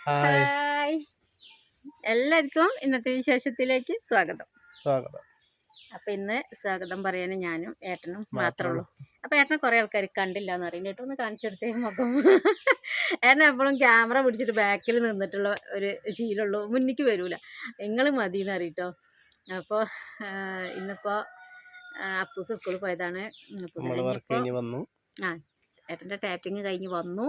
Hi hi എല്ലാവർക്കും ഇന്നത്തെ വിശേഷത്തിലേക്ക് സ്വാഗതം. അപ്പം ഇന്ന് സ്വാഗതം പറയാനും ഞാനും ഏട്ടനും മാത്രമേ ഉള്ളൂ. അപ്പം ഏട്ടനെ കുറേ ആൾക്കാർ കണ്ടില്ല എന്ന് പറയും. ഏട്ടൻ ഒന്ന് കാണിച്ചെടുത്തേ മുഖം. ഏട്ടൻ എപ്പോഴും ക്യാമറ പിടിച്ചിട്ട് ബാക്കിൽ നിന്നിട്ടുള്ള ഒരു ശീലമുള്ളൂ, മുന്നിക്ക് വരൂല. നിങ്ങൾ മതി എന്ന് അറിയിട്ടോ. അപ്പോൾ ഇന്നിപ്പോൾ അപ്പൂസ് സ്കൂളിൽ പോയതാണ്. അപ്പൂസ് കഴിഞ്ഞപ്പോൾ ഏട്ടൻ്റെ ടാപ്പിങ് കഴിഞ്ഞ് വന്നു.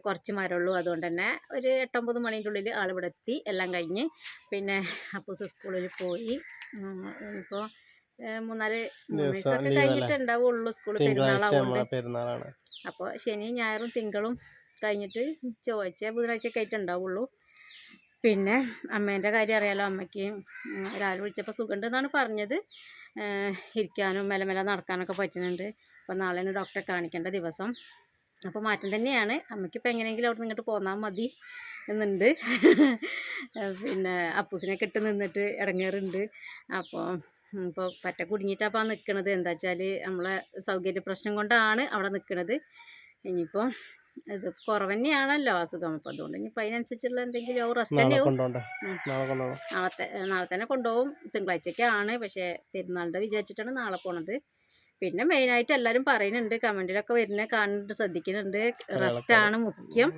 കുറച്ച് മരമുള്ളൂ, അതുകൊണ്ട് തന്നെ ഒരു 8-9 മണീൻ്റെ ഉള്ളിൽ ആളിവിടെ എത്തി. എല്ലാം കഴിഞ്ഞ് പിന്നെ അപ്പൂസ് സ്കൂളിൽ പോയി. ഇപ്പോൾ 3-4 ദിവസമൊക്കെ കഴിഞ്ഞിട്ടുണ്ടാവുള്ളൂ. സ്കൂൾ പെരുന്നാളാണ്. അപ്പോൾ ശനി ഞായറും തിങ്കളും കഴിഞ്ഞിട്ട് ചൊവ്വാഴ്ച ബുധനാഴ്ചയൊക്കെ ആയിട്ട് ഉണ്ടാവുള്ളൂ. പിന്നെ അമ്മേൻ്റെ കാര്യം അറിയാലോ. അമ്മയ്ക്ക് രാവിലെ വിളിച്ചപ്പോൾ സുഖമുണ്ടെന്നാണ് പറഞ്ഞത്. ഇരിക്കാനും മെല്ലെ നടക്കാനൊക്കെ പറ്റുന്നുണ്ട്. അപ്പോൾ നാളെയാണ് ഡോക്ടറെ കാണിക്കേണ്ട ദിവസം. അപ്പോൾ മാറ്റം തന്നെയാണ്. അമ്മയ്ക്കിപ്പോൾ എങ്ങനെയെങ്കിലും അവിടെ നിന്ന് ഇങ്ങോട്ട് പോന്നാൽ മതി എന്നുണ്ട്. പിന്നെ അപ്പൂസിനൊക്കെ ഇട്ട് നിന്നിട്ട് ഇടങ്ങേറുണ്ട്. ഇപ്പോൾ പറ്റ കുടുങ്ങിയിട്ടപ്പോൾ നിൽക്കണത്. എന്താ വെച്ചാൽ നമ്മളെ സൗകര്യ പ്രശ്നം കൊണ്ടാണ് അവിടെ നിൽക്കുന്നത്. ഇനിയിപ്പോൾ ഇത് കുറവ് തന്നെയാണല്ലോ അസുഖം. അപ്പോൾ അതുകൊണ്ട് ഇനിയിപ്പോൾ അതിനനുസരിച്ചുള്ള എന്തെങ്കിലും റെസ്റ്റ് തന്നെയാവും. നാളെ തന്നെ കൊണ്ടുപോകും. തിങ്കളാഴ്ചയ്ക്കാണ്, പക്ഷേ പെരുന്നാളിൻ്റെ വിചാരിച്ചിട്ടാണ് നാളെ പോണത്. പിന്നെ മെയിനായിട്ട് എല്ലാവരും പറയുന്നുണ്ട്, കമൻറ്റിലൊക്കെ വരുന്നത് കാണുന്നുണ്ട്, ശ്രദ്ധിക്കുന്നുണ്ട്, റെസ്റ്റാണ് മുഖ്യം.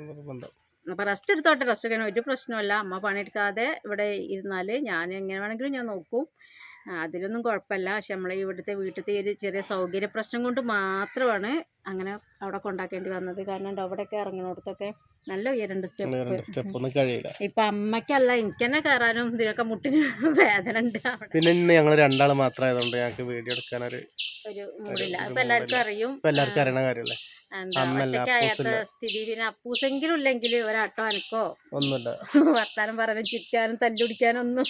അപ്പോൾ റെസ്റ്റ് എടുത്തോട്ടെ, റെസ്റ്റ് എടുക്കാൻ ഒരു പ്രശ്നമല്ല. അമ്മ പണിയെടുക്കാതെ ഇവിടെ ഇരുന്നാൽ ഞാൻ എങ്ങനെ വേണമെങ്കിലും ഞാൻ നോക്കും, അതിലൊന്നും കുഴപ്പമില്ല. പക്ഷെ നമ്മളെ ഇവിടുത്തെ വീട്ടിലത്തെ ഒരു ചെറിയ സൗകര്യ പ്രശ്നം കൊണ്ട് മാത്രമാണ് അങ്ങനെ അവിടെ കൊണ്ടാക്കേണ്ടി വന്നത്. കാരണം അവിടെയൊക്കെ ഇറങ്ങുന്നിടത്തൊക്കെ നല്ല ഉയരണ്ട് സ്റ്റെപ്പ്. ഇപ്പം അമ്മയ്ക്കല്ല, എനിക്ക് തന്നെ കയറാനും ഇതിനൊക്കെ മുട്ടിന് വേദന ഉണ്ട്. പിന്നെ ഞങ്ങൾ രണ്ടാൾ മാത്രമായതുകൊണ്ട് ഞങ്ങൾക്ക് വീഡിയോ എടുക്കാനൊരു മൂടില്ല. ഇപ്പം എല്ലാവർക്കും അറിയും, അറിയണ കാര്യമല്ലേ. ഒറ്റയ്ക്കായാത്ത സ്ഥിതി. പിന്നെ അപ്പൂസെങ്കിലും ഇല്ലെങ്കിൽ ഒരാട്ടോ അനക്കോ ഒന്നുമില്ല, വർത്താനം പറയാനും ചിരിക്കാനും തല്ലുപിടിക്കാനും ഒന്നും.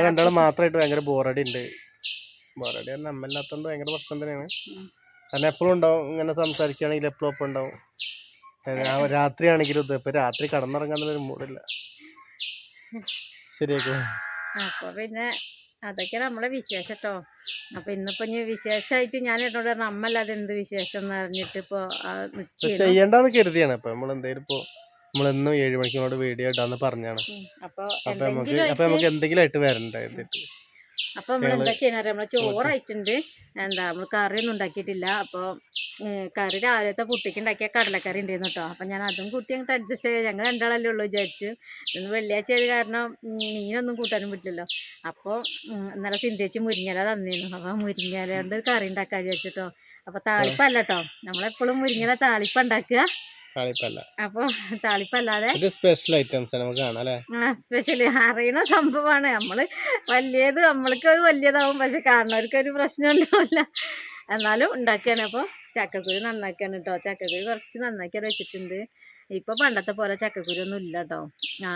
രണ്ടാളും മാത്രമായിട്ട് ഭയങ്കര ബോറടി ഉണ്ട്. ബോറടി പറഞ്ഞാൽ അമ്മല്ലാത്തോണ്ട് ഭയങ്കര പ്രശ്നം തന്നെയാണ്. കാരണം എപ്പോഴും ഉണ്ടാവും, ഇങ്ങനെ സംസാരിക്കുകയാണെങ്കിൽ എപ്പോഴും ഒപ്പം ഉണ്ടാവും. രാത്രി ആണെങ്കിലും ഇപ്പൊ രാത്രി കടന്നുറങ്ങാന്നൊരു മൂടില്ല. ശരിയാക്കോ? അപ്പൊ പിന്നെ അതൊക്കെ നമ്മളെ വിശേഷം കേട്ടോ. അപ്പൊ ഇന്നിപ്പോ ഇനി വിശേഷമായിട്ട് ഞാൻ എന്നോട് പറഞ്ഞ അമ്മല്ലാതെ എന്ത് വിശേഷം എന്ന് പറഞ്ഞിട്ട് ഇപ്പൊ ചെയ്യണ്ടെന്ന് കരുതിയാണ്. അപ്പൊ നമ്മളെന്തായാലും ഇപ്പൊ നമ്മളെന്നും 7 മണിക്കോട് വീഡിയോ ഇടാന്ന് പറഞ്ഞാണ്. അപ്പൊ നമുക്ക് എന്തെങ്കിലും ആയിട്ട് വരണ്ടേ. അപ്പൊ നമ്മൾ എന്താ ചെയ്യുന്നത്, നമ്മള് ചോറായിട്ടുണ്ട്. നമ്മൾ കറിയൊന്നും ഉണ്ടാക്കിയിട്ടില്ല. അപ്പോൾ കറി രാവിലത്തെ പുട്ടിക്ക് ഉണ്ടാക്കിയ കടലക്കറി ഉണ്ടായിരുന്നു കേട്ടോ. അപ്പം ഞാൻ അതും കൂട്ടി അങ്ങോട്ട് അഡ്ജസ്റ്റ് ചെയ്യാം. ഞങ്ങൾ രണ്ടാളല്ലേ ഉള്ളൂ വിചാരിച്ചു. ഇന്ന് വെള്ളിയാഴ്ച ആയത് കാരണം മീനൊന്നും കൂട്ടാനും പറ്റില്ലല്ലോ. അപ്പോൾ ഇന്നലെ സിന്ധിച്ച് മുരിങ്ങല തന്നിരുന്നു. അപ്പോൾ മുരിങ്ങല കൊണ്ട് കറി ഉണ്ടാക്കാൻ വിചാരിച്ചിട്ടോ. അപ്പോൾ താളിപ്പല്ല കേട്ടോ, നമ്മളെപ്പോഴും മുരിങ്ങല താളിപ്പ ഉണ്ടാക്കുക. അപ്പൊ താളിപ്പല്ലാതെ സ്പെഷ്യൽ ഐറ്റംസ് നമുക്ക് കാണാം അല്ലേ. സ്പെഷ്യലി അറിയണ സംഭവമാണ്. നമ്മള് വലിയത് നമ്മൾക്ക് അത് വലിയതാവും, പക്ഷെ കാണുന്നവർക്ക് ഒരു പ്രശ്നം ഉണ്ടാവില്ല. എന്നാലും ഉണ്ടാക്കുകയാണ്. അപ്പോൾ ചക്കക്കുരു നന്നാക്കിയാണ് കേട്ടോ. ചക്കക്കുരു കുറച്ച് നന്നാക്കിയാണ് വെച്ചിട്ടുണ്ട്. ഇപ്പൊ പണ്ടത്തെ പോലെ ചക്കക്കുരു ഒന്നും ഇല്ല കേട്ടോ.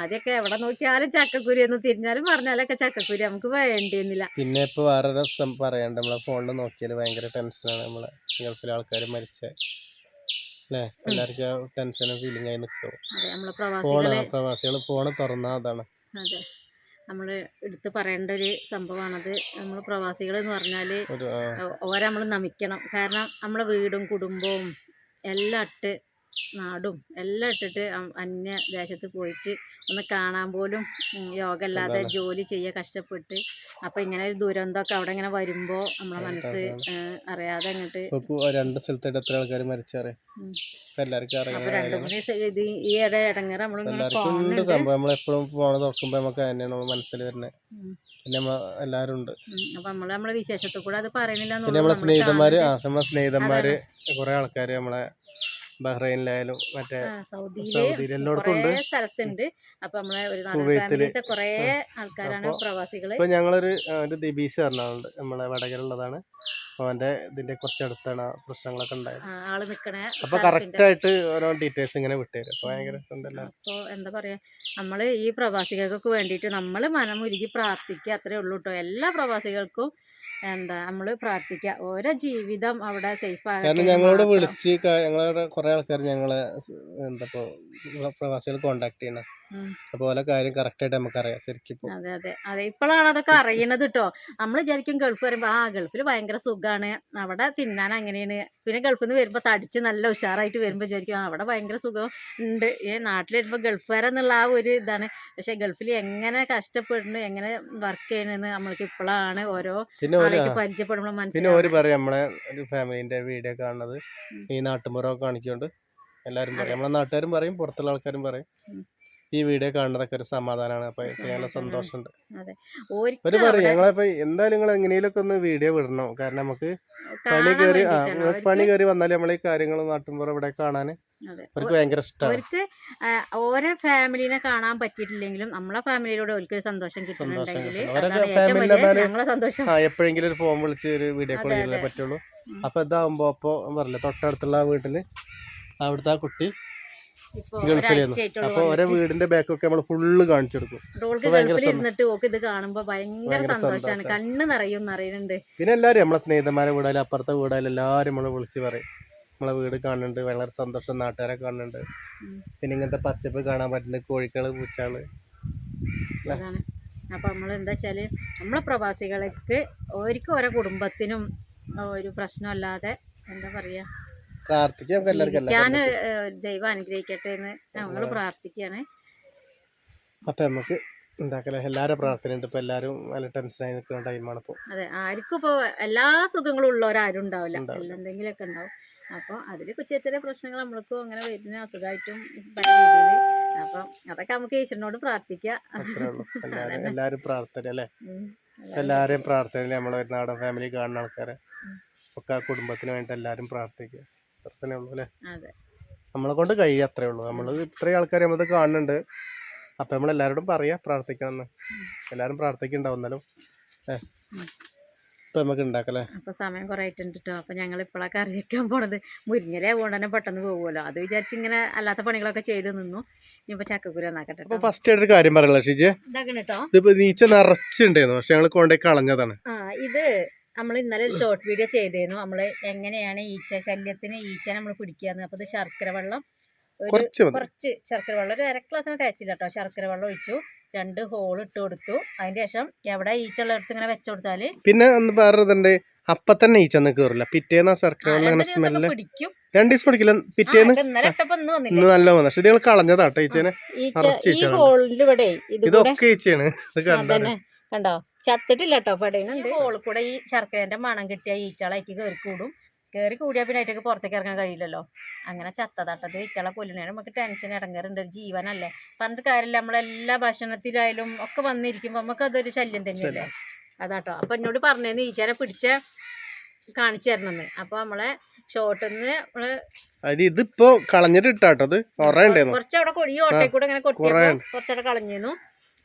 ആദ്യമൊക്കെ എവിടെ നോക്കിയാലും ചക്കക്കുരു എന്ന് തിരിഞ്ഞാലും പറഞ്ഞാലൊക്കെ ചക്കക്കുരു നമുക്ക് വേണ്ടിയിരുന്നില്ല. പിന്നെ ഇപ്പൊ വേറെ രസം പറയാണ്ട്, നമ്മളെ ഫോണിൽ നോക്കിയാൽ ഭയങ്കര ടെൻഷനാണ്. നമ്മളെ ഗൾഫിലെ ആൾക്കാർ മരിച്ച അല്ലേ, എല്ലാവർക്കും ടെൻഷനും ഫീലിംഗ് ആയി നിൽക്കും. പ്രവാസികൾ ഫോണ് തുറന്നാ അതാണ്. അതെ, നമ്മൾ എടുത്ത് പറയേണ്ട ഒരു സംഭവമാണത്. നമ്മൾ പ്രവാസികൾ എന്ന് പറഞ്ഞാൽ ഓരോ നമ്മൾ നമിക്കണം. കാരണം നമ്മളെ വീടും കുടുംബവും എല്ലാം ഇട്ട്, നാടും എല്ലാം ഇട്ടിട്ട് അന്യ ദേശത്ത് പോയിട്ട് ഒന്ന് കാണാൻ പോലും യോഗമില്ലാതെ ജോലി ചെയ്യുക, കഷ്ടപ്പെട്ട്. അപ്പം ഇങ്ങനെ ഒരു ദുരന്തമൊക്കെ അവിടെ ഇങ്ങനെ വരുമ്പോൾ നമ്മളെ മനസ്സ് അറിയാതെ അങ്ങോട്ട് 2 സ്ഥലത്തായിട്ട് എത്ര ആൾക്കാർ മരിച്ചറിയാം. ഇത് ഈ ഇടെ ഇടങ്ങേറ് നമ്മളെപ്പോഴും ഫോണ് തുറക്കുമ്പോ നമുക്ക് തന്നെയാണ് മനസ്സിൽ വരുന്നത്. പിന്നെ എല്ലാരും ഉണ്ട്. അപ്പൊ നമ്മളെ വിശേഷത്തിൽ കൂടെ അത് പറയണില്ല. പിന്നെ നമ്മളെ സ്നേഹിതന്മാര് കുറെ ആൾക്കാര് നമ്മളെ ബഹ്റൈനിലായാലും മറ്റേ സൗദിയിൽ എല്ലായിടത്തും ഉണ്ട്, സ്ഥലത്തുണ്ട്. അപ്പൊ നമ്മളെ ഒരു കുറെ ആൾക്കാരാണ് പ്രവാസികള്. ഇപ്പൊ ഞങ്ങളൊരു ദിബീഷ് പറഞ്ഞുണ്ട്, നമ്മളെ വടകരുള്ളതാണ്. അവന്റെ ഇതിന്റെ കുറച്ചടുത്താണ് പ്രശ്നങ്ങളൊക്കെ ഉണ്ടായത്. ആള് നിക്കണേ. അപ്പൊ കറക്റ്റ് ആയിട്ട് ഓരോ ഡീറ്റെയിൽസ് ഇങ്ങനെ വിട്ടുതരും. അപ്പൊ ഭയങ്കര അപ്പൊ എന്താ പറയാ, നമ്മള് ഈ പ്രവാസികൾക്കൊക്കെ വേണ്ടിയിട്ട് നമ്മള് മനമുരുകി പ്രാർത്ഥിക്കുക, അത്രേ ഉള്ളൂ കേട്ടോ. എല്ലാ പ്രവാസികൾക്കും നമ്മള് പ്രാർത്ഥിക്കുക, ഓരോ ജീവിതം അവിടെ സേഫ് ആകട്ടെ. കാരണം ഞങ്ങളോട് വിളിച്ച് ഞങ്ങളെ കുറെ ആൾക്കാർ ഞങ്ങളെ എന്താ പ്രവാസികൾ കോണ്ടാക്ട് ചെയ്യണം. അപ്പൊ ഓരോ കാര്യം കറക്റ്റ് ആയിട്ട് നമുക്കറിയാം ശരിക്കും. അതെ അതെ അതെ, ഇപ്പോഴാണ് അതൊക്കെ അറിയണത് കേട്ടോ. നമ്മൾ വിചാരിക്കും ഗൾഫ് വരുമ്പോ ഗൾഫിൽ ഭയങ്കര സുഖമാണ്, അവിടെ തിന്നാൻ അങ്ങനെയാണ്. പിന്നെ ഗൾഫിൽ നിന്ന് വരുമ്പോ തടിച്ച് നല്ല ഉഷാറായിട്ട് വരുമ്പോ വിചാരിക്കും അവിടെ ഭയങ്കര സുഖം ഉണ്ട്. നാട്ടിൽ വരുമ്പോ ഗൾഫുകാരെന്നുള്ള ഒരു ഇതാണ്. പക്ഷെ ഗൾഫിൽ എങ്ങനെ കഷ്ടപ്പെടുന്നു, എങ്ങനെ വർക്ക് ചെയ്യണെന്ന് നമ്മൾക്ക് ഇപ്പോഴാണ് ഓരോ പരിചയപ്പെടുമ്പോൾ മനസ്സിലാവും. പിന്നെ ഒരു പറയും നമ്മളെ ഒരു ഫാമിലിന്റെ വീഡിയോ കാണുന്നത് ഈ നാട്ടുമ്പുറമൊക്കെ കാണിക്കൊണ്ട് എല്ലാരും പറയും, നമ്മളെ നാട്ടുകാരും പറയും പുറത്തുള്ള ആൾക്കാരും പറയും ഈ വീഡിയോ കാണുന്നതൊക്കെ ഒരു സമാധാനമാണ്. അപ്പൊ നല്ല സന്തോഷമുണ്ട്. ഒരു പറയും ഞങ്ങളിപ്പോ എന്തായാലും നിങ്ങൾ എങ്ങനെയൊക്കെ ഒന്ന് വീഡിയോ വിടണം, കാരണം നമുക്ക് പണി കയറി വന്നാലും നമ്മളെ ഈ കാര്യങ്ങൾ നാട്ടുമ്പുറം ഇവിടെ കാണാൻ അവർക്ക് ഭയങ്കര ഇഷ്ടമാണ്. അവർക്ക് ഓരോ ഫാമിലിനെ കാണാൻ പറ്റിയിട്ടില്ലെങ്കിലും നമ്മളെ ഫാമിലിയിലൂടെ ഒരു സന്തോഷം കിട്ടുന്നുണ്ടെങ്കിൽ എപ്പോഴെങ്കിലും ഒരു ഫോൺ വിളിച്ച് ഒരു വീഡിയോ കോൾ ചെയ്യാനേ പറ്റുള്ളൂ. അപ്പൊ ഇതാവുമ്പോ അപ്പൊ പറഞ്ഞില്ലേ തൊട്ടടുത്തുള്ള വീട്ടില് അവിടുത്തെ ആ കുട്ടി ഗൾഫിലായിരുന്നു. അപ്പൊ ഓരോ വീടിന്റെ ബാക്കൊക്കെ നമ്മൾ ഫുള്ള് കാണിച്ചെടുക്കും. ഇത് കാണുമ്പോ ഭയങ്കര സന്തോഷമാണ്, കണ്ണ് നിറയും അറിയുന്നുണ്ട്. പിന്നെ എല്ലാരും നമ്മളെ സ്നേഹിതന്മാരെ വീടായാലും അപ്പുറത്തെ വീടായാലും എല്ലാരും നമ്മളെ വിളിച്ച് പറയും നമ്മളെ വീട് കാണുന്നുണ്ട്, വളരെ സന്തോഷം, നാട്ടുകാരെ കാണുന്നുണ്ട്. പിന്നെ ഇങ്ങനത്തെ പച്ചപ്പ് കാണാൻ പറ്റുന്നുണ്ട്, കോഴിക്കള് പൂച്ചാള്. അപ്പൊ നമ്മൾ എന്താ വെച്ചാല് നമ്മളെ പ്രവാസികൾക്ക് ഒരിക്കലും ഓരോ കുടുംബത്തിനും ഒരു പ്രശ്നമല്ലാതെ എന്താ പറയാ ഞാൻ ദൈവം അനുഗ്രഹിക്കട്ടെ എന്ന് ഞങ്ങൾ പ്രാർത്ഥിക്കുകയാണ്. അപ്പൊ നമുക്ക് ഉണ്ടാക്കല്ലേ എല്ലാരും പ്രാർത്ഥനയുണ്ട്. ഇപ്പൊ എല്ലാരും നല്ല ടെൻഷനായി നിൽക്കുന്ന ടൈമാണ് ഇപ്പൊ. അതെ, ആർക്കും ഇപ്പൊ എല്ലാ സുഖങ്ങളും ഉള്ളവരാരും ഉണ്ടാവില്ല, എന്തെങ്കിലുമൊക്കെ ഉണ്ടാവും. അപ്പൊ അതില് ചെറിയ ചെറിയ പ്രശ്നങ്ങൾ നമ്മൾക്കും അങ്ങനെ വരുന്ന അസുഖമായിട്ടും പല രീതിയില്. അപ്പൊ അതൊക്കെ നമുക്ക് ഈശ്വരനോട് പ്രാർത്ഥിക്കാം. എല്ലാരും പ്രാർത്ഥന അല്ലേ, എല്ലാരെയും പ്രാർത്ഥന. നമ്മളെ നാടൻ ഫാമിലി കാണുന്ന ആൾക്കാരെ ഒക്കെ ആ കുടുംബത്തിന് വേണ്ടി എല്ലാരും പ്രാർത്ഥിക്കുക. അത്രേ ഉള്ളൂ അല്ലേ, നമ്മളെ കൊണ്ട് കഴിയുക അത്രേ ഉള്ളൂ. നമ്മള് ഇത്രയും ആൾക്കാർ നമ്മളത് കാണുന്നുണ്ട്. അപ്പൊ നമ്മളെല്ലാരോടും പറയാ പ്രാർത്ഥിക്കാന്ന്. എല്ലാരും പ്രാർത്ഥിക്കുന്നുണ്ടാവുന്നാലും ഇപ്പൊ നമുക്ക് ഉണ്ടാക്കല്ലേ. അപ്പൊ സമയം കുറെ ആയിട്ടുണ്ട് കേട്ടോ. അപ്പൊ ഞങ്ങൾ ഇപ്പോഴാണ് കറി വെക്കാൻ പോണത്. മുരിങ്ങര കൊണ്ട് തന്നെ പെട്ടെന്ന് പോകുമല്ലോ, അത് വിചാരിച്ച് ഇങ്ങനെ അല്ലാത്ത പണികളൊക്കെ ചെയ്ത് നിന്നു. ഇനിയിപ്പോ ചക്കക്കുരു നന്നാക്കട്ടെ. അപ്പൊ ഫസ്റ്റ് ആയിട്ടൊരു കാര്യം പറയല്ലോ ഷിജി, ഇതാക്കണം കേട്ടോ. ഇതിപ്പോ നീച്ച നിറച്ചുണ്ടായിരുന്നു, പക്ഷെ ഞങ്ങൾ കൊണ്ടേ കളഞ്ഞതാണ്. ഇത് നമ്മൾ ഇന്നലെ ഒരു ഷോർട്ട് വീഡിയോ ചെയ്തിരുന്നു, നമ്മൾ എങ്ങനെയാണ് ഈച്ച ശല്യത്തിന് ഈച്ച നമ്മൾ പിടിക്കുകയെന്ന്. അപ്പോൾ ഇത് ശർക്കര വെള്ളം കുറച്ച് ശർക്കര വെള്ളം ഒരു 1/2 ഗ്ലാസ്സിന് തേച്ചില്ല കേട്ടോ. ശർക്കര വെള്ളം ഒഴിച്ചു, 2 ഹോൾ ഇട്ട് കൊടുത്തു. അതിന് ശേഷം എവിടെ ഈച്ച ഉള്ളടത്ത് ഇങ്ങനെ വെച്ചു കൊടുത്താല് പിന്നെ ഒന്ന് വേറെതുണ്ട്, അപ്പൊ തന്നെ ഈച്ച ഒന്നും കയറില്ല. പിറ്റേന്ന് ശർക്കര വെള്ളം സ്മെല്ല് പിടിക്കും. 2 ദിവസം പിടിക്കില്ല. പിറ്റേന്ന് ഇന്ന് നല്ല വന്നു. പക്ഷെ ഇത് കളഞ്ഞതാട്ടോ ഈച്ചേനെ. ഇതൊക്കെ ഈച്ചയാണ്. ഇത് കണ്ടോ, ചത്തിട്ടില്ല കേട്ടോ. പെടയുന്നുണ്ട്. ഹോളിൽ കൂടെ ഈ ശർക്കരന്റെ മണം കിട്ടിയ ഈച്ചകളേക്ക് കയറി കൂടും. കയറി കൂടിയാൽ പിന്നെ അതിലേക്ക് പുറത്തേക്ക് ഇറങ്ങാൻ കഴിയില്ലല്ലോ. അങ്ങനെ ചത്തതാട്ടത് ഈച്ചകളെ കൊല്ലുന്നതിന് നമുക്ക് ടെൻഷൻ ഇടങ്ങാറുണ്ട്. ഒരു ജീവനല്ലേ, പറഞ്ഞിട്ട് കാര്യമില്ല. നമ്മളെല്ലാ ഭക്ഷണത്തിലായാലും ഒക്കെ വന്നിരിക്കുമ്പോൾ നമുക്ക് അതൊരു ശല്യം തന്നെയല്ലേ. അതാട്ടോ. അപ്പൊ എന്നോട് പറഞ്ഞേന്ന് ഈച്ചനെ പിടിച്ച കാണിച്ചു തരണമെന്ന്. അപ്പൊ നമ്മളെ ഷോട്ടിന്ന് ഇതിപ്പോ കളഞ്ഞിട്ട് ഇട്ടാട്ടോ. കുറച്ചവിടെ കൊഴി ഓട്ടയിൽ കൂടെ ഇങ്ങനെ കൊട്ടിയപ്പോ കുറച്ചവിടെ കളഞ്ഞിരുന്നു.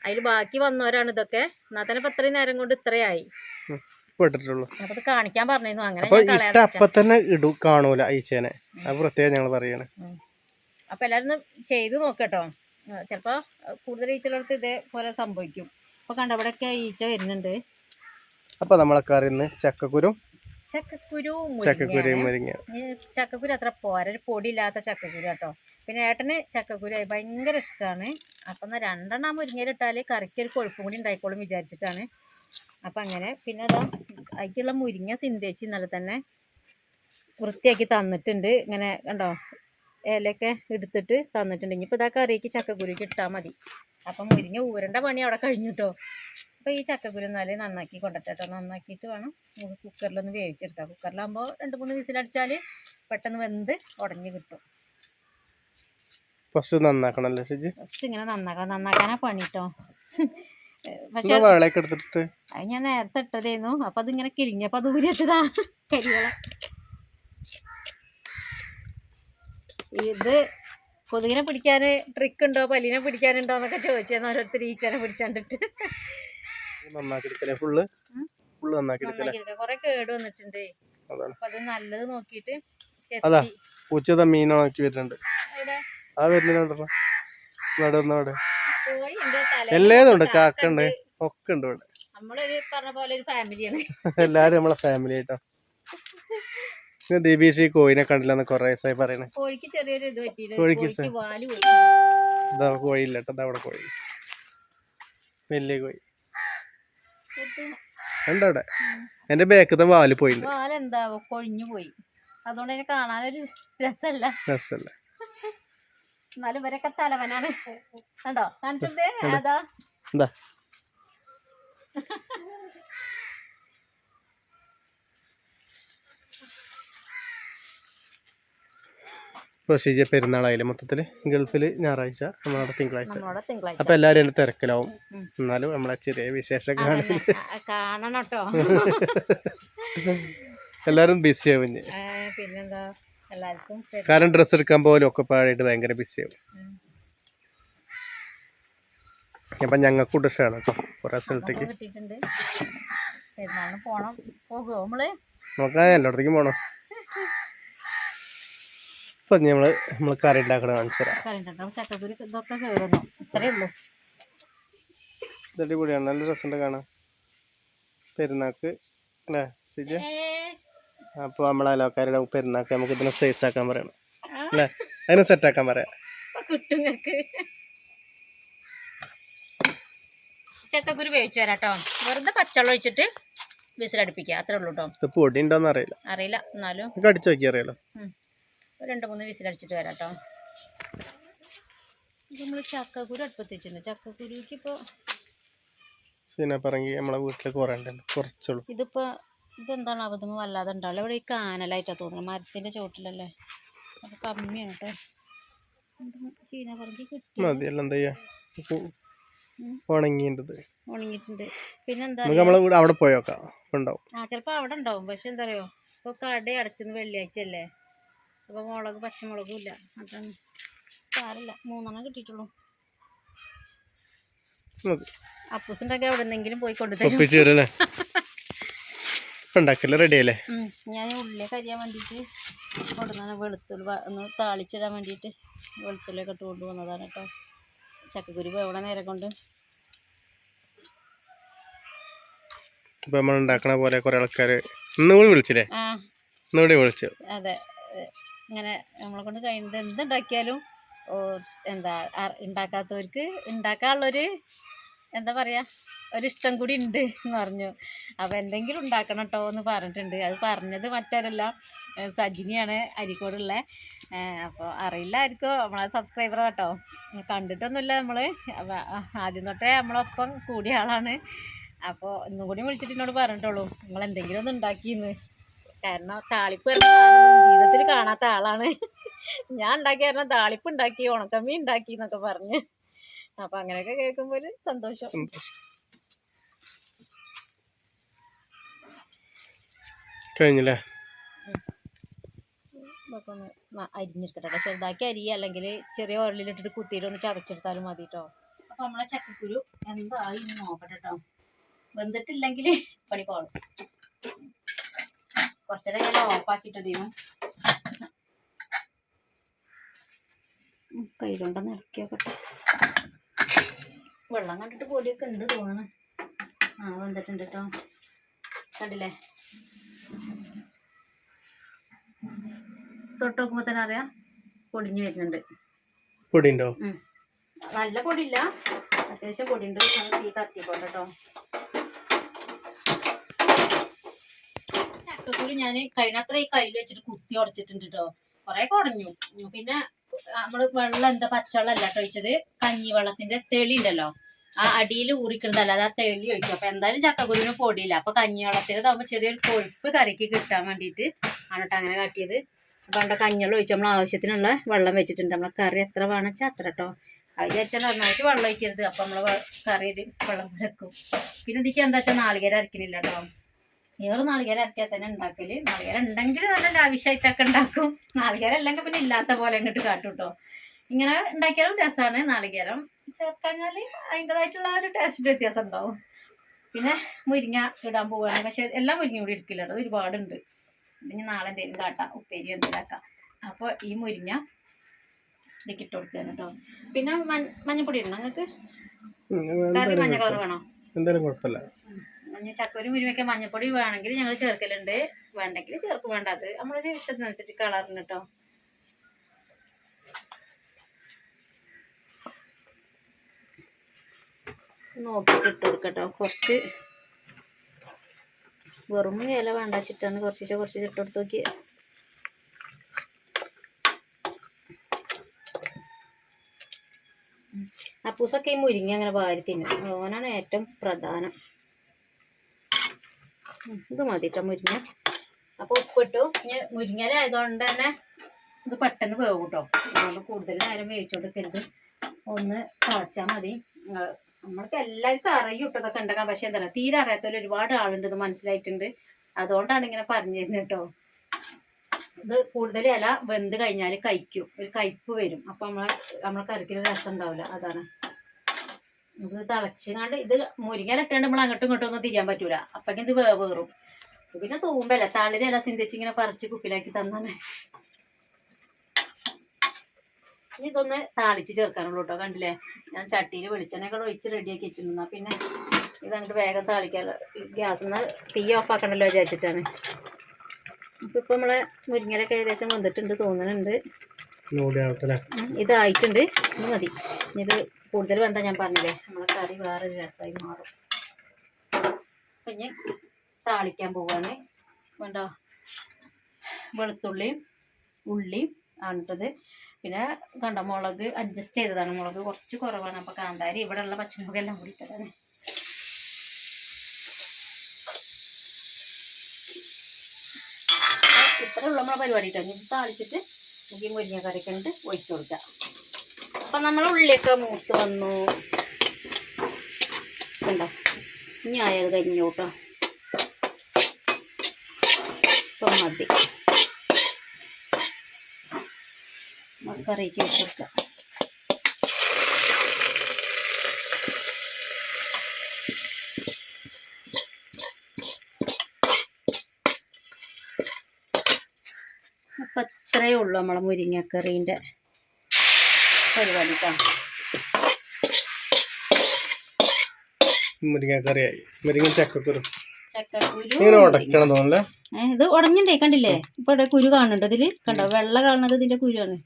അതിൽ ബാക്കി വന്നവരാണ് ഇതൊക്കെ. എന്നാൽ തന്നെ ഇപ്പൊ ഇത്രയും നേരം കൊണ്ട് ഇത്രയായി. അപ്പൊ കാണിക്കാൻ പറഞ്ഞിരുന്നു. അങ്ങനെ അപ്പൊ തന്നെ കാണൂല ഈച്ചേനെ, അത് പ്രത്യേകം ഞങ്ങൾ പറയാണ്. അപ്പൊ എല്ലാരും ചെയ്ത് നോക്കട്ടോ. ചിലപ്പോ കൂടുതൽ ഈച്ചകളടുത്ത് ഇതേപോലെ സംഭവിക്കും. അപ്പൊ കണ്ട ഇവിടെയൊക്കെ ഈച്ച വരുന്നുണ്ട്. അപ്പൊ നമ്മളെ കറിന്ന് ചക്കക്കുരു മുരിങ്ങ. ചക്കക്കുരു അത്ര പോരാ, ഒരു പൊടിയില്ലാത്ത ചക്കക്കുരു കേട്ടോ. പിന്നെ ഏട്ടന് ചക്കക്കുരു ഭയങ്കര ഇഷ്ടമാണ്. അപ്പം എന്നാൽ 2 മുരിങ്ങയിലിട്ടാൽ കറിക്ക് ഒരു കൊഴുപ്പും കൂടി ഉണ്ടായിക്കോളും വിചാരിച്ചിട്ടാണ്. അപ്പം അങ്ങനെ പിന്നെ അതാ അതിക്കുള്ള മുരിങ്ങ സിന്തേച്ച് ഇന്നലെ തന്നെ വൃത്തിയാക്കി തന്നിട്ടുണ്ട്. ഇങ്ങനെ കണ്ടോ, ഇലയൊക്കെ എടുത്തിട്ട് തന്നിട്ടുണ്ട്. ഇനിയിപ്പോൾ ഇതാ കറിക്ക് ചക്കക്കുരുക്ക് ഇട്ടാൽ മതി. അപ്പം മുരിങ്ങ ഊരേണ്ട പണി അവിടെ കഴിഞ്ഞു കേട്ടോ. അപ്പോൾ ഈ ചക്കക്കുരു എന്നാലും നന്നാക്കി കൊണ്ടിട്ടോ. നന്നാക്കിയിട്ട് വേണം നമുക്ക് കുക്കറിലൊന്ന് വേവിച്ചെടുക്കാം. കുക്കറിലാകുമ്പോൾ 2-3 വിസിലടിച്ചാൽ പെട്ടെന്ന് വെന്ത് ഉടഞ്ഞ് കിട്ടും. ഫസ്റ്റ് നന്നാക്കണല്ലേ ഷിജി? ഫസ്റ്റ് ഇങ്ങനെ നന്നാക്കാനാ പണി കേട്ടോ. പക്ഷെ അത് ഞാൻ നേരത്തെ ഇട്ടതായിരുന്നു. അപ്പൊ അതിങ്ങനെ കിരിഞ്ഞപ്പോ അത് ഊരിയതാ കരികള. ഇത് കൊതുകിനെ പിടിക്കാന് ട്രിക്ക് ഉണ്ടോ, പല്ലിനെ പിടിക്കാനുണ്ടോ എന്നൊക്കെ ചോദിച്ചേന്ന് ഓരോരുത്തർ ഈച്ചനെ പിടിച്ചാണ്ടിട്ട്. കൊറേ കേട് വന്നിട്ടുണ്ട്. അപ്പൊ അത് നല്ലത് നോക്കിട്ട് മീനാക്കി വരുന്നുണ്ട്. ആ വരുന്നുണ്ട്, എല്ലാതുണ്ട്, കാക്കുണ്ട്, ഒക്കെ ഉണ്ട് ഇവിടെ. നമ്മളൊരു പറഞ്ഞ പോലെ ഒരു ഫാമിലിയാണ്. എല്ലാരും നമ്മളെ ഫാമിലി ആയിട്ടോ. ദീപീഷ് ഈ കോഴിനെ കണ്ടില്ലെന്ന് കൊറേ ദിവസമായി പറയണേ. കോഴിക്ക് ചെറിയൊരു ഇത് പറ്റിയിട്ട് ഇതാ കോഴിയില്ല കേട്ടോ, ഇതാ അവിടെ കോഴി, വലിയ കോഴി ഉണ്ട് അവിടെ. എന്റെ ബാക്കത്തെ വാല് പോയിട്ടുണ്ട്. വാലെന്താവോ കൊഴിഞ്ഞു പോയി, അതുകൊണ്ട് അതിനെ കാണാനൊരു രസമല്ല. എന്നാലും ഇവരൊക്കെ തലവനാണ് കണ്ടോ, കാണിച്ചേ അതാ. എന്താ പ്രൊസീജിയർ പെരുന്നാളായാലും മൊത്തത്തില് ഗൾഫില് ഞായറാഴ്ച, നമ്മളവിടെ തിങ്കളാഴ്ച. അപ്പൊ എല്ലാരും എന്റെ തിരക്കിലാവും. എന്നാലും നമ്മളെ ചെറിയ വിശേഷം കാണണം കേട്ടോ. എല്ലാരും ബിസി ആവും. പിന്നെന്താ, എല്ലാവർക്കും കാരണം ഡ്രസ്സ് എടുക്കാൻ പോലും ഒക്കെ പാടായിട്ട് ഭയങ്കര ബിസി ആവും. അപ്പൊ ഞങ്ങൾക്ക് ഉദ്ദേശമാണ് കേട്ടോ കുറെ സ്ഥലത്തേക്ക് നമുക്ക് എല്ലായിടത്തേക്കും പോണം. ഇപ്പൊ നമ്മള് കറി ഉണ്ടാക്കണ കാണിച്ചു തരാം. കൂടിയാണ്, നല്ല രസമുണ്ട് കാണാൻ പെരുന്നാക്ക് അല്ലേ ഷിജ? അപ്പൊ നമ്മളെ അയൽക്കാരുടെ പെരുന്നാക്ക് നമുക്ക് ഇതിനെ സൈസ് ആക്കാൻ പറയണം അല്ലേ, അതിനെ സെറ്റ് ആക്കാൻ പറയാം. ചക്കക്കുരു വേവിച്ചു തരാട്ടോ, വെറുതെ പച്ചവെള്ളം ഒഴിച്ചിട്ട് വിസിലടുപ്പിക്കുക, അത്രേ ഉള്ളൂ കേട്ടോ. പൊടി ഉണ്ടോന്ന് അറിയില്ല, എന്നാലും അടിച്ചു നോക്കി അറിയാലോ. 2-3 വിസിലടിച്ചിട്ട് വരാട്ടോ. നമ്മള് ചക്കക്കുരു അടുപ്പത്ത് വെച്ചിട്ടുണ്ട്. ചക്കക്കുരുക്ക് ഇപ്പൊ നമ്മളെ വീട്ടിലേക്ക് കുറച്ചുള്ളൂ. ഇതിപ്പോ ഇതെന്താണ് അവധമ വല്ലാതെ ഉണ്ടാവില്ല, ഇവിടെ ഈ കാനലായിട്ടാ തോന്നുന്നത്, മരത്തിന്റെ ചോട്ടിലല്ലേ, അപ്പൊ കമ്മിയാണ് കേട്ടോ. ചീന പറങ്കി കിട്ടി, ഉണങ്ങിയിട്ടുണ്ട്. പിന്നെന്താ അവിടെ പോയോക്കാം, ചിലപ്പോ അവിടെ ഉണ്ടാവും. പക്ഷെ എന്താ പറയുക, ഇപ്പൊ കട അടച്ചെന്ന് വെള്ളിയാഴ്ച അല്ലേ, അപ്പൊ മുളക് പച്ചമുളകും ഇല്ല, അതാണ് സാരല്ല. 3 കിട്ടിയിട്ടുള്ളൂ. അപ്പൂസുണ്ടാക്കി അവിടെ നിന്നെങ്കിലും പോയി കൊണ്ടുതരും. റെഡിയല്ലേ? ഞാൻ ഉള്ളിലേക്ക് അരിയാൻ വേണ്ടിയിട്ട് കൊണ്ടുവന്നാണ്, വെളുത്തുള്ളി ഒന്ന് താളിച്ചിടാൻ വേണ്ടിയിട്ട് വെളുത്തുള്ളിയൊക്കെ ഇട്ട് കൊണ്ടുവന്നതാണ് കേട്ടോ. ചക്കക്കുരു എവിടെ നേരം കൊണ്ട് ഇപ്പൊ നമ്മൾ ഉണ്ടാക്കണ പോലെ കുറെ ആൾക്കാര് ഇന്നുകൂടി വിളിച്ചില്ലേ? ഇന്നുകൂടി വിളിച്ചു. അതെ, ഇങ്ങനെ നമ്മളെ കൊണ്ട് കഴിയുന്നത് എന്തുണ്ടാക്കിയാലും എന്താ ഉണ്ടാക്കാത്തവർക്ക് ഉണ്ടാക്കാനുള്ളൊരു എന്താ പറയാ ഒരിഷ്ടം കൂടി ഉണ്ട് എന്ന് പറഞ്ഞു. അപ്പോൾ എന്തെങ്കിലും ഉണ്ടാക്കണം കേട്ടോ എന്ന് പറഞ്ഞിട്ടുണ്ട്. അത് പറഞ്ഞത് മറ്റാരല്ല, സജിനിയാണ്, അരിക്കോടുള്ള. അപ്പോൾ അറിയില്ലായിരിക്കും, നമ്മളെ സബ്സ്ക്രൈബർ കേട്ടോ, കണ്ടിട്ടൊന്നുമില്ല നമ്മൾ, ആദ്യം തൊട്ടേ നമ്മളൊപ്പം കൂടിയ ആളാണ്. അപ്പോൾ ഇന്നും കൂടി വിളിച്ചിട്ട് എന്നോട് പറഞ്ഞിട്ടുള്ളൂ നിങ്ങൾ എന്തെങ്കിലും ഒന്ന് ഉണ്ടാക്കിയെന്ന്. കാരണം താളിപ്പ് ജീവിതത്തിൽ കാണാത്ത ആളാണ്. ഞാൻ ഉണ്ടാക്കി കാരണം താളിപ്പ് ഉണ്ടാക്കി, ഉണക്കമ്മീൻ ഉണ്ടാക്കി എന്നൊക്കെ പറഞ്ഞ്. അപ്പം അങ്ങനെയൊക്കെ കേൾക്കുമ്പോൾ ഒരു സന്തോഷം. കഴിഞ്ഞില്ലേ? ഇതൊക്കെ ഒന്ന് അരിഞ്ഞെടുക്കട്ടെ, ചെറുതാക്കി അരിയ, അല്ലെങ്കിൽ ചെറിയ ഉരലിലിട്ടിട്ട് കുത്തിയിട്ട് ഒന്ന് ചതച്ചെടുത്താലും മതി കേട്ടോ. അപ്പം നമ്മളെ ചക്കക്കുരു എന്തായി ഇനി നോക്കട്ടെ കേട്ടോ. വെന്തിട്ടില്ലെങ്കിൽ പണി പോകണം. കുറച്ചേരം ഞാൻ ഓഫാക്കിയിട്ടതീനും കൈ കൊണ്ടൊന്ന് ഇറക്കി നോക്കട്ടെ. വെള്ളം കണ്ടിട്ട് പൊടിയൊക്കെ ഉണ്ട് തോന്നുന്നു. വെന്തിട്ടുണ്ട് കേട്ടോ, കണ്ടില്ലേ? തൊട്ട് നോക്കുമ്പോ തന്നെ അറിയാം പൊടിഞ്ഞു വരുന്നുണ്ട്. പൊടിയുണ്ടോ? നല്ല പൊടിയില്ല, അത്യാവശ്യം പൊടിയുണ്ട്. തീ കത്തിക്കോട്ടെ കേട്ടോ. ചക്കക്കുരു ഞാൻ കഴിഞ്ഞത്ര ഈ കയ്യിൽ വെച്ചിട്ട് കുത്തി ഉടച്ചിട്ടുണ്ട് കേട്ടോ. കുറെ കുടഞ്ഞു. പിന്നെ നമ്മള് വെള്ളം എന്താ പച്ചവെള്ളം അല്ല ഒഴിച്ചത്, കഞ്ഞിവെള്ളത്തിന്റെ തെളി ഉണ്ടല്ലോ, ആ അടിയിൽ ഊറിക്കിടുന്നതല്ല, അത് ആ തെളി ഒഴിക്കും. അപ്പൊ എന്തായാലും ചക്കക്കുരുവിന് പൊടിയില്ല. അപ്പൊ കഞ്ഞിവെള്ളത്തിൽ ചെറിയൊരു കൊഴുപ്പ് കറിക്ക് കിട്ടാൻ വേണ്ടിയിട്ട് ആണ് കേട്ടോ അങ്ങനെ കാട്ടിയത്. അപ്പൊ അവിടെ കഞ്ഞിവെള്ളം ഒഴിച്ച് നമ്മൾ ആവശ്യത്തിനുള്ള വെള്ളം വെച്ചിട്ടുണ്ട്. നമ്മളെ കറി എത്ര വേണമെച്ചാൽ അത്ര കേട്ടോ. അത് വിചാരിച്ചാൽ നന്നായിട്ട് വെള്ളം ഒഴിക്കരുത്, അപ്പൊ നമ്മള് കറി വെള്ളം വെക്കും. പിന്നെ ഇതിക്ക് എന്താ വെച്ചാൽ നാളികേരം അരക്കണില്ല കേട്ടോ. ഏറെ നാളികേരം അരക്കാൽ തന്നെ ഉണ്ടാക്കല്. നാളികേരം ഉണ്ടെങ്കിൽ നല്ല ആവശ്യമായിട്ടൊക്കെ ഉണ്ടാക്കും. നാളികേരം അല്ലെങ്കിൽ പിന്നെ ഇല്ലാത്ത പോലെ അങ്ങോട്ട് കാട്ടും കേട്ടോ. ഇങ്ങനെ ഉണ്ടാക്കിയാലും രസമാണ്. നാളികേരം ചേർക്കാഞ്ഞാൽ അതിൻ്റെതായിട്ടുള്ള ഒരു ടേസ്റ്റ് വ്യത്യാസം ഉണ്ടാവും. പിന്നെ മുരിങ്ങ ഇടാൻ പോവുകയാണ്. പക്ഷെ എല്ലാം മുരിങ്ങ കൂടി എടുക്കില്ല കേട്ടോ, ഒരുപാടുണ്ട്. ഇനി നാളെ എന്തെങ്കിലും കാട്ടാം, ഉപ്പേരി എന്തെങ്കിലാക്കാം. അപ്പോൾ ഈ മുരിങ്ങ ഇതിലേക്ക് ഇട്ട് കൊടുക്കുകയാണ് കേട്ടോ. പിന്നെ മഞ്ഞപ്പൊടി ഇടണം നിങ്ങൾക്ക്? കറി മഞ്ഞ കളർ വേണോ? എന്തായാലും കുഴപ്പമില്ല. ചക്കരി മുരിങ്ങയൊക്കെ മഞ്ഞപ്പൊടി വേണമെങ്കിൽ ഞങ്ങൾ ചേർക്കലുണ്ട്, വേണ്ടെങ്കിൽ ചേർക്കും. വേണ്ട, അത് നമ്മളൊരു ഇഷ്ടത്തിനനുസരിച്ച് കളറിന് കേട്ടോ. നോക്കിയിട്ട് ഇട്ട് കൊടുക്കട്ടോ. കുറച്ച് വെറും ഇല വേണ്ട വെച്ചിട്ടാണ് കുറച്ച് ഇട്ട് കൊടുത്ത് നോക്കി. അപ്പൂസൊക്കെ ഈ മുരിങ്ങ അങ്ങനെ വാരി തിന്നും. ഓനാണ് ഏറ്റവും പ്രധാനം. ഇത് മതിട്ടോ മുരിങ്ങ. അപ്പോൾ ഉപ്പിട്ടു. ഇനി മുരിങ്ങയില ആയതുകൊണ്ട് തന്നെ ഇത് പെട്ടെന്ന് വേവും കേട്ടോ. അതുകൊണ്ട് കൂടുതൽ നേരം വേവിച്ചോണ്ടിരിക്കരുത്. ഒന്ന് തിളച്ചാൽ മതി. നമ്മൾക്ക് എല്ലാവർക്കും അറിയും ഇട്ടതൊക്കെ ഉണ്ടാക്കാൻ. പക്ഷെ എന്താ പറയുക, തീരെ അറിയാത്തവർ ഒരുപാട് ആളുണ്ടെന്ന് മനസ്സിലായിട്ടുണ്ട്. അതുകൊണ്ടാണ് ഇങ്ങനെ പറഞ്ഞു തരുന്നത് കേട്ടോ. ഇത് കൂടുതൽ ഇല വെന്ത് കഴിഞ്ഞാൽ കഴിക്കും, ഒരു കയ്പ്പ് വരും. അപ്പം നമ്മളെ കറിക്കൊരു രസം ഉണ്ടാവില്ല. അതാണ് ഇത് തിളച്ചുകാണ്ട്. ഇത് മുരിങ്ങ ഇട്ടാണ്ട് നമ്മൾ അങ്ങോട്ടും ഇങ്ങോട്ടും ഒന്നും തിരിയാൻ പറ്റൂല. അപ്പൊക്കെ ഇത് വേറും. പിന്നെ തൂമ്പല്ല തളിര ഇല സിന്ധിച്ച് ഇങ്ങനെ പറിച്ച് കുപ്പിലാക്കി തന്നാണ്. ഇനി ഇതൊന്ന് താളിച്ച് ചേർക്കാനുള്ളൂ കേട്ടോ. കണ്ടില്ലേ, ഞാൻ ചട്ടിയിൽ വെളിച്ചെണ്ണയൊക്കെ ഒഴിച്ച് റെഡിയാക്കി വെച്ചിരുന്ന. പിന്നെ ഇതങ്ങോട്ട് വേഗം താളിക്കാമല്ലോ. ഗ്യാസിൽ നിന്ന് തീ ഓഫാക്കണമല്ലോ വിചാരിച്ചിട്ടാണ്. അപ്പം ഇപ്പം നമ്മളെ മുരിങ്ങലൊക്കെ ഏകദേശം വന്നിട്ടുണ്ട് തോന്നുന്നുണ്ട്. ഇതായിട്ടുണ്ട്. ഇത് മതി. ഇത് കൂടുതൽ വെന്താ ഞാൻ പറഞ്ഞില്ലേ, നമ്മളെ കറി വേറൊരു രസമായി മാറും. അപ്പം ഞാൻ താളിക്കാൻ പോവാണ്. വേണ്ടോ, വെളുത്തുള്ളിയും ഉള്ളിയും ആണിട്ടത്. പിന്നെ കണ്ട മുളക് അഡ്ജസ്റ്റ് ചെയ്തതാണ്. മുളക് കുറച്ച് കുറവാണ്. അപ്പോൾ കാന്താരി ഇവിടെയുള്ള പച്ചമുളകെല്ലാം കൂടി ഇട്ടതാണ്. ഇത്ര ഉള്ള നമ്മളെ പരിപാടി ഇട്ടാണ്. ഇത് താളിച്ചിട്ട് നമുക്ക് ഈ മുരിങ്ങ കറിക്കണ്ട് ഒഴിച്ചു കൊടുക്കാം. അപ്പം നമ്മൾ ഉള്ളിയൊക്കെ മൂത്ത് വന്നു. കണ്ടോ, ഇനി ആയത് കരിഞ്ഞു കേട്ടോ. ഇപ്പം മതി. കറിക്ക് വെച്ച് കൊടുക്കാം. അപ്പം ഇത്രയേ ഉള്ളൂ നമ്മളെ മുരിങ്ങക്കറീൻ്റെ പരിപാടി കേട്ടോ. മുരിങ്ങക്കറിയായി. മുരിങ്ങ ചക്കക്കുരു ചക്കക്കുരു ഇത് ഉടഞ്ഞിട്ടേ കണ്ടില്ലേ. ഇപ്പൊ ഇവിടെ കുരു കാണുന്നുണ്ട്. ഇതില് കണ്ടോ, വെള്ള കാണുന്നത് ഇതിന്റെ കുരുവാണ്.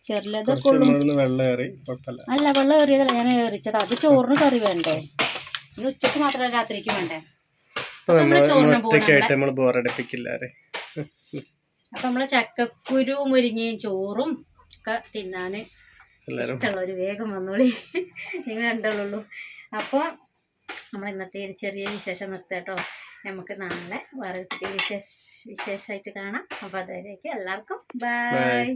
ചെറുത് അല്ല, വെള്ളം ഏറിയതല്ല, ഞാൻ ഏറിച്ചത്. അത് ചോറിന് കറി വേണ്ടേ, പിന്നെ ഉച്ചക്ക് മാത്രമല്ല രാത്രിക്ക് വേണ്ടേ. അപ്പൊ നമ്മളെ ചക്കക്കുരു മുരിങ്ങയും ചോറും ഒക്കെ തിന്നാന് ഇഷ്ടമുള്ളവര് വേഗം വന്നോളി. നിങ്ങൾ രണ്ടുള്ളൂ. അപ്പോൾ നമ്മൾ ഇന്നത്തെ ഒരു ചെറിയ വിശേഷം നിർത്താട്ടോ. നമുക്ക് നാളെ വേറെ വിശേഷമായിട്ട് കാണാം. അപ്പോൾ അതുവരേക്കും എല്ലാവർക്കും ബൈ.